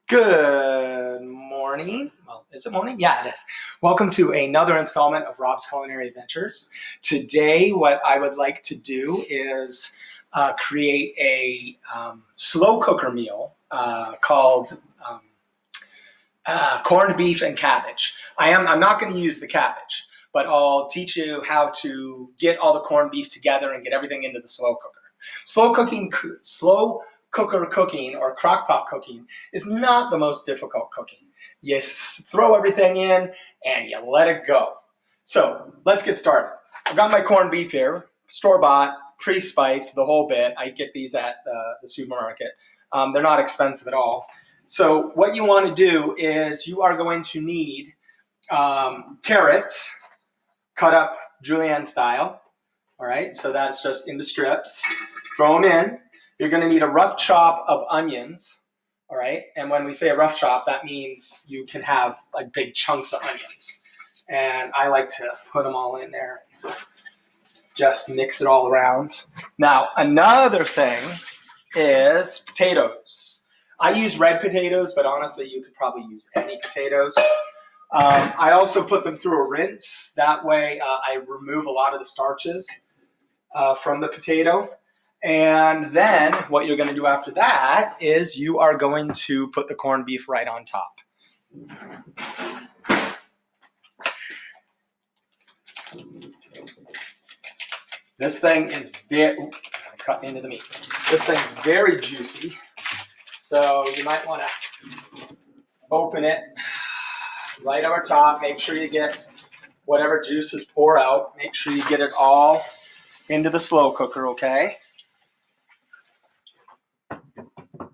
Good morning. Well, is it morning? Yeah, it is. Welcome to another installment of Rob's Culinary Adventures. Today, what I would like to do is create a slow cooker meal called corned beef and cabbage. I'm not going to use the cabbage, but I'll teach you how to get all the corned beef together and get everything into the slow cooker. Slow cooker cooking or crock pot cooking is not the most difficult cooking. You throw everything in and you let it go. So let's get started. I've got my corned beef here, store-bought, pre-spiced, the whole bit. I get these at the supermarket. They're not expensive at all. So what you want to do is you are going to need carrots cut up julienne style. All right, so that's just into strips. Throw them in. You're going to need a rough chop of onions, all right? And when we say a rough chop, that means you can have like big chunks of onions. And I like to put them all in there. Just mix it all around. Now, another thing is potatoes. I use red potatoes, but honestly, you could probably use any potatoes. I also put them through a rinse. That way, I remove a lot of the starches from the potato. And then what you're going to do after that is you are going to put the corned beef right on top. This thing is cut into the meat. This thing's very juicy, so you might want to open it right over top. Make sure you get whatever juices pour out. Make sure you get it all into the slow cooker, okay?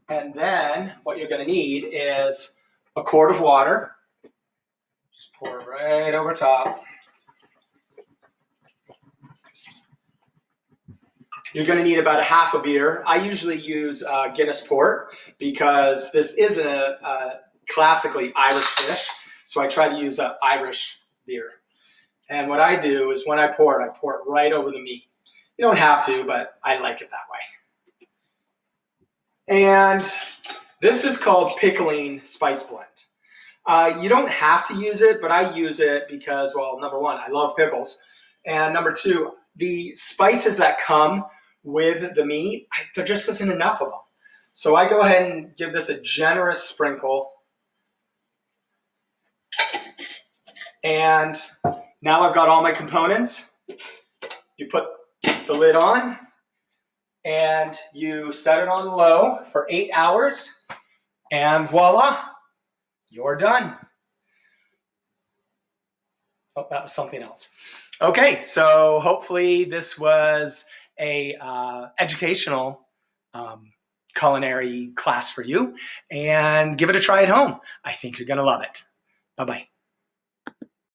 And then what you're going to need is a quart of water. Just pour it right over top. You're going to need about a half a beer. I usually use Guinness Port because this is a classically Irish dish, so I try to use an Irish beer. And what I do is when I pour it right over the meat. You don't have to, but I like it that way. And this is called pickling spice blend. You don't have to use it, but I use it because, well, number one, I love pickles. And number two, the spices that come with the meat, there just isn't enough of them. So I go ahead and give this a generous sprinkle. And now I've got all my components. You put the lid on. And you set it on low for 8 hours, and voila, you're done. Oh, that was something else. Okay, so hopefully this was a educational culinary class for you, and give it a try at home. I think you're gonna love it. Bye-bye.